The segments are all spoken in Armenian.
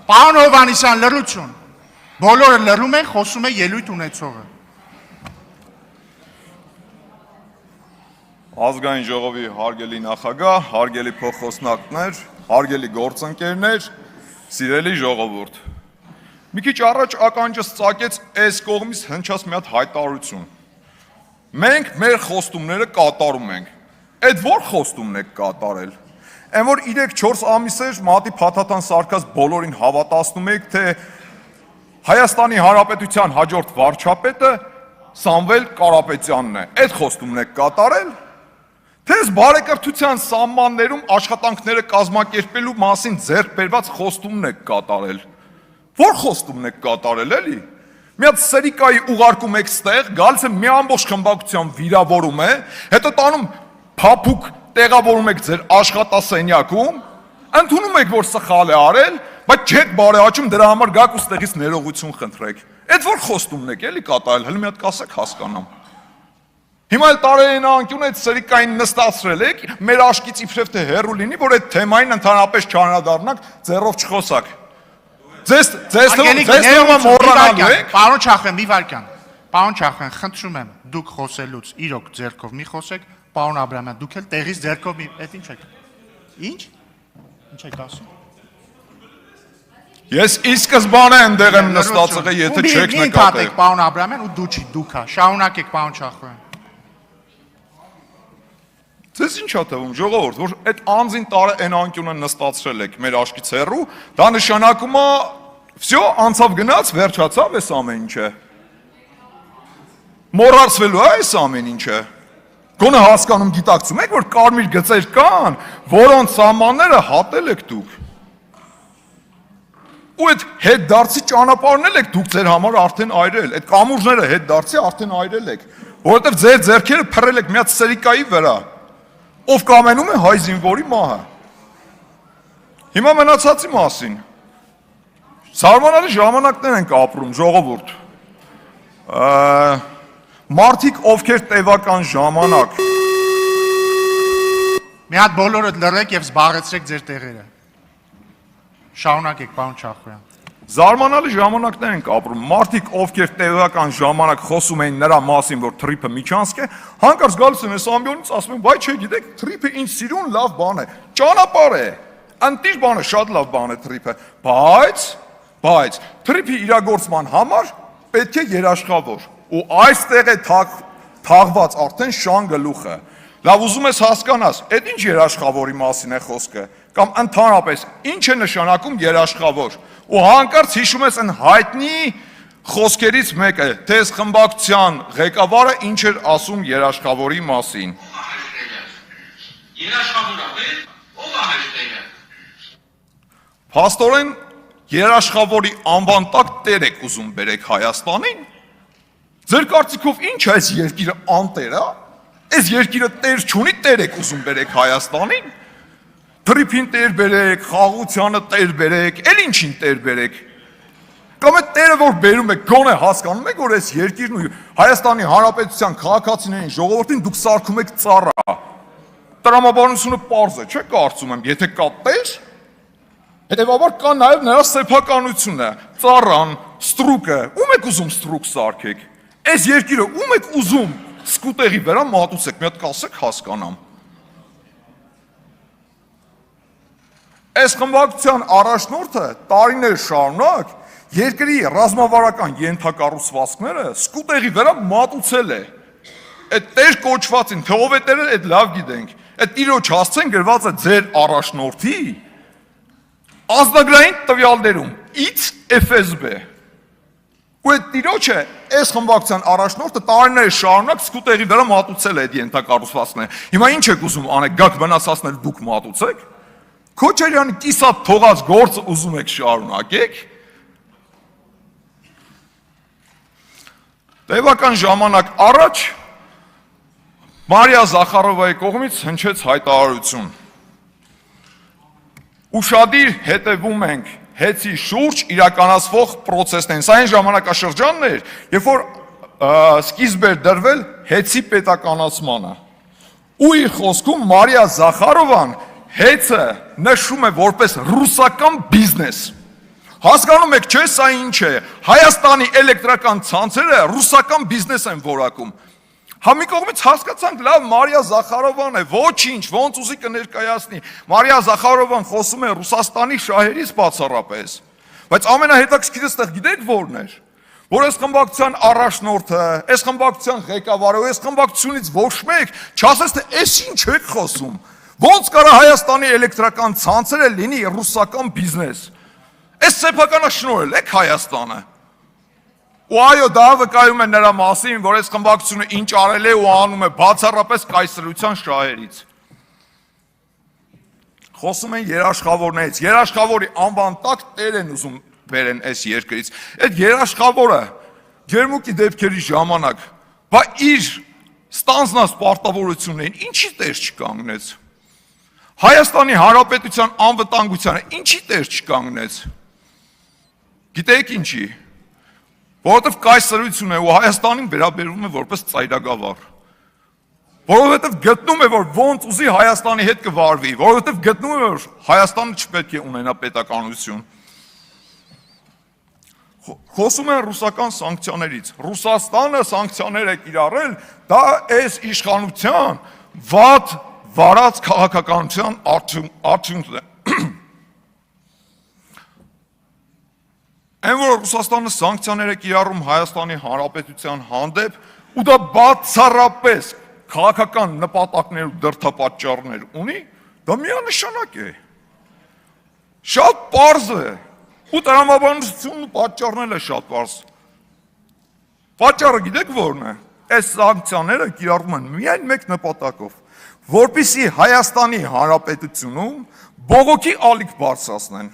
Պարոն Հովհաննիսյան, լռություն։ Բոլորը լռում են, խոսում է ելույթ ունեցողը։ Ազգային ժողովի հարգելի նախագահ, հարգելի փոխխոսնակներ, հարգելի գործընկերներ, սիրելի ժողովուրդ։ Մի քիչ առաջ ականջս ծակեց այս կողմից հնչած մի հատ հայտարարություն։ Մենք մեր խոստումները կատարում ենք։ Այդ ո՞ր խոստումն եք կատարել։ Այն որ 3-4 ամիսեր մատի փաթաթան սարքած բոլորին հավատացնում եք, թե Հայաստանի Հանրապետության հաջորդ վարչապետը Սամվել Կարապետյանն է։ Այդ խոստումն եք կատարել։ Թե բարեկրթության սահմաններում աշխատանքները կազմակերպելու մասին ձեռք բերված խոստումն եք կատարել։ Ո՞ր խոստումն եք կատարել, էլի։ Մի հատ սերիկայի ուղարկում եք ստեղ, գալիս է մի ամբողջ խմբակցության վիրավորում է, հետո տանում փափուկ տեղավորում եք ձեր աշխատասենյակում, ընդունում եք, որ սխալ է արել, բայց չեք բարեհաճում դրա համար գաք ու ստեղից ներողություն խնդրեք։ Այդ ո՞ր խոստումն եք էլի կատարել, հələ մի հատ կասեք հասկանամ։ Հիմա էլ տարերին անկյուն այդ սերիկային նստացրել եք, մեր աշկից իբրև թե հեռու լինի, որ այդ թեմային ընդհանրապես չանդրադառնանք, ձեռով չխոսակ։ Ձեզ թվում մոռանալու եք։ Պարոն Չախոյան, մի վարքան։ Պարոն Չախոյան, խնդրում եմ, դուք խոսելուց իրոք ձեռքով մի խոսեք, պարոն Աբրահամյան, դուք էլ տեղից ձեռքով մի, այդ ինչ եք։ Ինչ։ Ինչ եք ասում։ Ես ի սկզբանե այնտեղ եմ նստած եղել, եթե չեք նկատել։ Պարոն Աբրահամյան, ու դու չի, դուքա։ Շարունակեք, պարոն Չախոյան։ Ձեզ ինչ է թվում, ժողովուրդ, որ այդ անձին տարը այն անկյունը նստացրել եք մեր աշկից հեռու, դա նշանակում է, վсё, անցավ գնաց, վերջացավ այս ամեն ինչը։ Մոռացվելու է այս ամեն ինչը։ Գոնե հասկանում գիտակցում եք, որ կարմիր գծեր կան, որոնց սահմանները հատել եք դուք։ Ու այդ հետդարձի ճանապարհն եք դուք ձեր համար արդեն այրել, այդ կամուրջները հետդարձի արդեն այրել եք, որովհետև ձեր ձեռքերը փռել եք մի հատ սերիկայի վրա, ով կամենում է հայ զինվորի մահը։ Հիմա մնացածի մասին։ Զարմանալի ժամանակներ ենք ապրում, ժողովուրդ։ Մարդիկ, ովքեր տևական ժամանակ։ Մի հատ բոլորդ լռեք եւ զբաղեցրեք ձեր տեղերը։ Շարունակեք, պարոն Չախոյան։ Զարմանալի ժամանակներ ենք ապրում, մարդիկ, ովքեր տևական ժամանակ խոսում էին նրա մասին, որ թրիփը միջանցք է, հանկարծ գալիս են այս ամբիոնից ասում են, բայ չէ, գիտեք, թրիփը ինչ սիրուն լավ բան է, ճանապարհ է, ընտիր բան է, շատ լավ բան է թրիփը, բայց թրիփի իրագործման համար պետք է երաշխավոր, ու այստեղ է թաղված արդեն շան գլուխը։ Լավ, ուզում ես հասկանաս, այդ ինչ երաշխավորի մասին է խոսքը, կամ ընդհանրապես ինչ է նշանակում երաշխավոր, ու հանկարծ հիշում ես այն հայտնի խոսքերից մեկը, թե այս խմբակցության ղեկավարը ինչ էր ասում երաշխավորի մասին։ Երաշխավորը, ո՞վ է հայտնի։ Փաստորեն երաշխավորի անվան տակ տեր եք ուզում բերեք Հայաստանին։ Ձեր կարծիքով ինչ է այս երկիրը անտեր է։ Այս երկիրը տեր չունի, տեր եք ուզում բերեք Հայաստանին։ Թրիփին տեր բերեք, խաղաղությանը տեր բերեք, էլ ինչին տեր բերեք։ Կամ այդ տերը որ բերում եք, գոնե հասկանում եք, որ այս երկիրն ու Հայաստանի Հանրապետության քաղաքացիներին, ժողովրդին դուք սարքում եք ծառա։ Տրամաբանությունը պարզ է, չէ՞ կարծում եմ, եթե կա տեր, հետևաբար կա նաև նրա սեփականությունը, ծառան, ստրուկը, ում եք ուզում ստրուկ սարքեք։ Այս երկիրը ում եք ուզում սկուտեղի վրա մատուցեք, մի հատ կասեք հասկանամ։ Այս խմբակցության առաջնորդը տարիներ շարունակ երկրի ռազմավարական ենթակառուցվածքները սկուտեղի վրա մատուցել է։ Այդ տեր կոչվածին, թե ով է տերը, այդ լավ գիտենք։ Այդ տիրոջ հասցեն գրված է ձեր առաջնորդի ազնագրային տվյալներում, It's FSB։ Ու այդ տիրոջը, այս խմբակցության առաջնորդը տարիներ շարունակ սկուտեղի վրա մատուցել է այդ ենթակառուցվածքները։ Հիմա ինչ եք ուզում անեք, գաք վնասացնել դուք մատուցեք։ Քոչարյանի կիսատ թողած գործը ուզում եք շարունակեք։ Տևական ժամանակ առաջ Մարիա Զախարովայի կողմից հնչեց հայտարարություն։ Ուշադիր հետևում ենք հեցի շուրջ իրականացվող պրոցեսներին։ Սա այն ժամանակաշրջանն էր, երբ որ սկիզբ էր դրվել հեցի պետականացմանը։ Ու իր խոսքում Մարիա Զախարովան հեցը նշում է որպես ռուսական բիզնես։ Հասկանում եք, չէ՞, սա ինչ է։ Հայաստանի էլեկտրական ցանցերը ռուսական բիզնես են որակում։ Հա մի կողմից հասկացանք, լավ, Մարիա Զախարովան է, ոչինչ, ոնց ուզի կներկայացնի։ Մարիա Զախարովան խոսում է Ռուսաստանի շահերից բացառապես։ Բայց ամենահետաքրքիրը ստեղ գիտեք որն էր։ Որ այս խմբակցության առաջնորդը, այս խմբակցության ղեկավարը, այս խմբակցությունից ոչ մեկ չասես թե էս ինչ եք խոսում։ Ոնց կարա Հայաստանի էլեկտրական ցանցերը լինի ռուսական բիզնես։ Այս սեփականը շնորհել եք Հայաստանը։ Ու այո, դա վկայում է նրա մասին, որ այս խմբակցությունը ինչ արել է ու անում է բացառապես կայսրության շահերից։ Խոսում են երաշխավորներից, երաշխավորի անվան տակ տեր են ուզում բերեն այս երկրից։ Այդ երաշխավորը ջերմուկի դեպքերի ժամանակ, բա իր ստանձնած պարտավորություններին ինչի տեր չկանգնեց։ Հայաստանի Հանրապետության անվտանգությանը ինչի տեր չկանգնեց։ Գիտեք ինչի։ Որովհետև կայսրություն է ու Հայաստանին վերաբերվում է որպես ծայրագավառ։ Որովհետև գտնում է, որ ոնց ուզի Հայաստանի հետ կվարվի, որովհետև գտնում է, որ Հայաստանը չպետք է ունենա պետականություն։ Խոսում են ռուսական սանկցիաներից։ Ռուսաստանը սանկցիաներ է կիրառել, դա այս իշխանության վատ վարած քաղաքականության արդյունքն է։ Այն որ Ռուսաստանը սանկցիաներ է կիրառում Հայաստանի Հանրապետության հանդեպ, ու դա բացառապես քաղաքական նպատակներ ու դրդապատճառներ ունի, դա միանշանակ է։ Շատ պարզ է։ Ու տրամաբանությունն ու պատճառն է շատ պարզ։ Պատճառը գիտեք որն է։ Այս սանկցիաները կիրառվում են միայն մեկ նպատակով, որպեսզի Հայաստանի Հանրապետությունում բողոքի ալիք բարձրացնեն։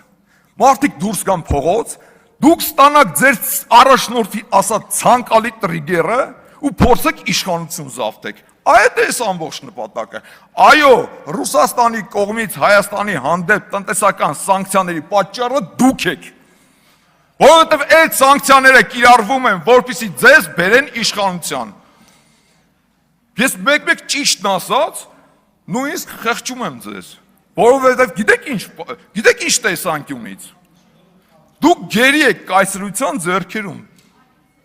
Մարդիկ դուրս գան փողոց, դուք ստանաք ձեր առաջնորդի ասած ցանկալի տրիգերը ու փորձեք իշխանություն զավթեք։ Այդ է ամբողջ նպատակը։ Այո, Ռուսաստանի կողմից Հայաստանի հանդեպ տնտեսական սանկցիաների պատճառը դուք եք։ Որովհետև այդ սանկցիաները կիրառվում են, որպեսզի ձեզ բերեն իշխանության։ Ես մեկ-մեկ ճիշտն ասած, նույնիսկ խեղճում եմ ձեզ։ Որովհետև գիտեք ինչ տեսանկյունից։ Դուք գերի եք կայսրության ձեռքերում։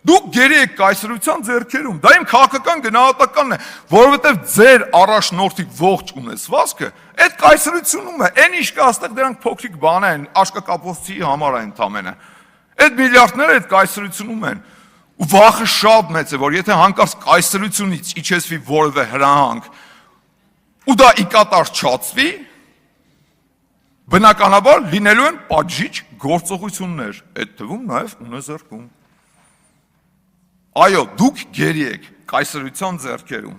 Դուք գերի եք կայսրության ձեռքերում։ Դա իմ քաղաքական գնահատականն է, որովհետև ձեր առաջնորդի ողջ ունեցվածքը այդ կայսրությունում է։ Այն ինչ կա այստեղ դրանք փոքրիկ բան են, աշկակապոցի համար են ընդամենը։ Այդ միլիարդները այդ կայսրությունում են։ Ու վախը շատ մեծ է, որ եթե հանկարծ կայսրությունից իջեցվի որևէ հրահանգ, ու դա ի կատար չածվի, բնականաբար լինելու են պատժիչ գործողություններ, այդ թվում նաև ունեզրկում։ Այո, դուք գերի եք կայսրության ձեռքերում։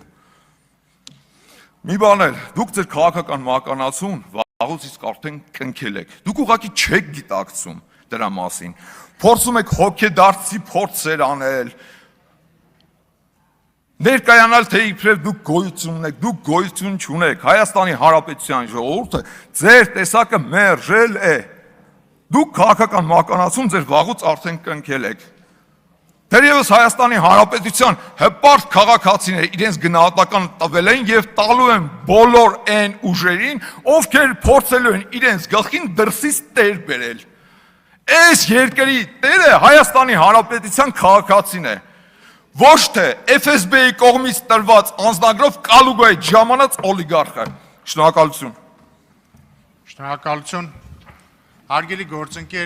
Մի բան էլ, դուք ձեր քաղաքական մականացուն վաղուց իսկ արդեն կնքել եք։ Դուք ուղղակի չեք գիտակցում դրա մասին։ Փորձում եք հոգեդարձի փորձեր անել, ներկայանալ թե իբրև դուք գոյություն ունեք, դուք գոյություն չունեք, Հայաստանի Հանրապետության ժողովուրդը ձեր տեսակը մերժել է։ Դուք քաղաքական մականացում ձեր վաղուց արդեն կնքել եք։ Թերևս Հայաստանի Հանրապետության հպարտ քաղաքացիները իրենց գնահատականը տվել են եւ տալու են բոլոր այն ուժերին, ովքեր փորձելու են իրենց գլխին դրսից տեր բերել։ Այս երկրի տերը Հայաստանի Հանրապետության քաղաքացին է։ Ոչ թե FSB-ի կողմից տրված անձնագրով կալուգայի ժամանած օլիգարխը։ Շնորհակալություն։ Շնորհակալություն։ Հարգելի գործընկեր